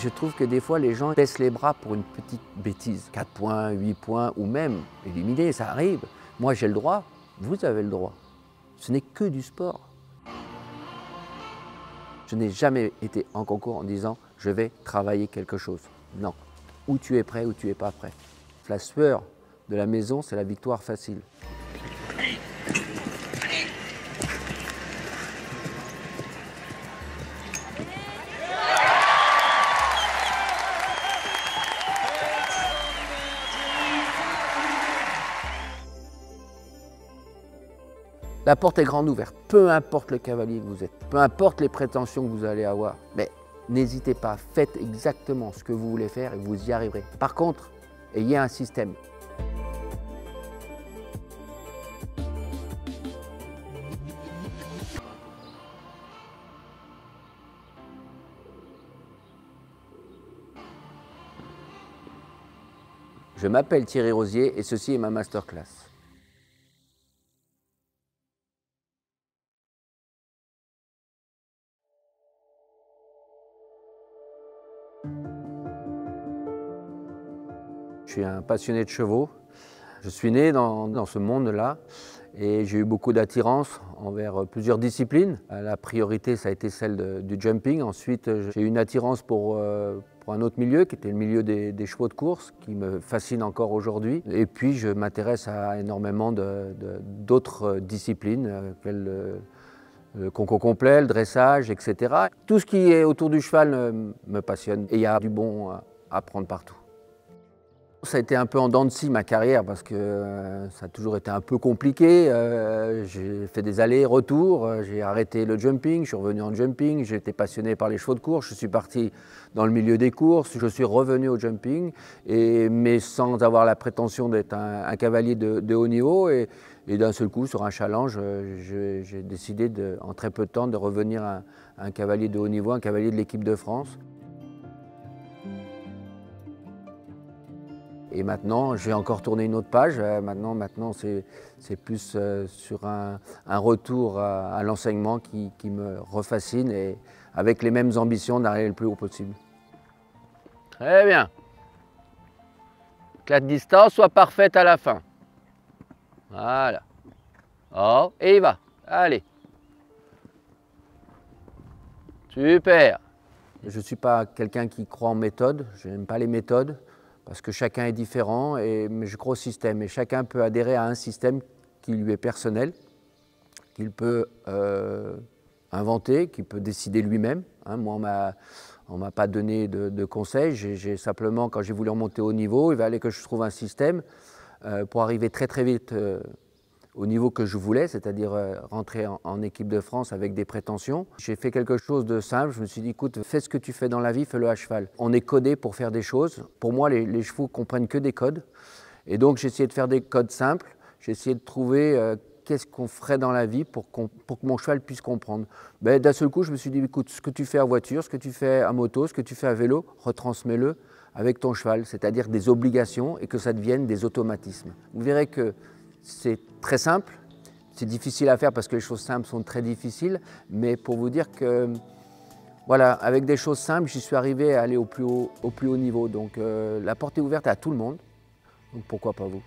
Je trouve que des fois, les gens baissent les bras pour une petite bêtise. 4 points, 8 points, ou même éliminer, ça arrive. Moi, j'ai le droit, vous avez le droit. Ce n'est que du sport. Je n'ai jamais été en concours en disant « je vais travailler quelque chose ». Non. Ou tu es prêt ou tu n'es pas prêt. La sueur de la maison, c'est la victoire facile. La porte est grande ouverte, peu importe le cavalier que vous êtes, peu importe les prétentions que vous allez avoir, mais n'hésitez pas, faites exactement ce que vous voulez faire et vous y arriverez. Par contre, ayez un système. Je m'appelle Thierry Rosier et ceci est ma masterclass. Je suis un passionné de chevaux. Je suis né dans ce monde-là et j'ai eu beaucoup d'attirance envers plusieurs disciplines. La priorité, ça a été celle du jumping. Ensuite, j'ai eu une attirance pour un autre milieu, qui était le milieu des chevaux de course, qui me fascine encore aujourd'hui. Et puis, je m'intéresse à énormément d'autres disciplines, le concours complet, le dressage, etc. Tout ce qui est autour du cheval me passionne et il y a du bon à prendre partout. Ça a été un peu en dents de scie ma carrière parce que ça a toujours été un peu compliqué. J'ai fait des allers-retours, j'ai arrêté le jumping, je suis revenu en jumping, j'ai été passionné par les chevaux de course, je suis parti dans le milieu des courses, je suis revenu au jumping, mais sans avoir la prétention d'être un cavalier de haut niveau. Et d'un seul coup, sur un challenge, j'ai décidé en très peu de temps de revenir un cavalier de haut niveau, un cavalier de l'équipe de France. Et maintenant, je vais encore tourner une autre page. Maintenant c'est plus sur un retour à l'enseignement qui me refascine et avec les mêmes ambitions d'arriver le plus haut possible. Très bien. Que la distance soit parfaite à la fin. Voilà. Oh, et il va. Allez. Super. Je ne suis pas quelqu'un qui croit en méthode. Je n'aime pas les méthodes. Parce que chacun est différent, mais je crois au système. Et chacun peut adhérer à un système qui lui est personnel, qu'il peut inventer, qu'il peut décider lui-même. Moi, on ne m'a pas donné de conseils. J'ai simplement, quand j'ai voulu remonter au niveau, il fallait que je trouve un système pour arriver très très vite au niveau que je voulais, c'est-à-dire rentrer en équipe de France avec des prétentions. J'ai fait quelque chose de simple, je me suis dit, écoute, fais ce que tu fais dans la vie, fais-le à cheval. On est codé pour faire des choses. Pour moi, les chevaux comprennent que des codes. Et donc, j'ai essayé de faire des codes simples. J'ai essayé de trouver qu'est-ce qu'on ferait dans la vie pour que mon cheval puisse comprendre. D'un seul coup, je me suis dit, écoute, ce que tu fais en voiture, ce que tu fais à moto, ce que tu fais à vélo, retransmets-le avec ton cheval, c'est-à-dire des obligations et que ça devienne des automatismes. Vous verrez que c'est très simple, c'est difficile à faire parce que les choses simples sont très difficiles, mais pour vous dire que, voilà, avec des choses simples, j'y suis arrivé à aller au plus haut niveau. Donc la porte est ouverte à tout le monde, donc pourquoi pas vous.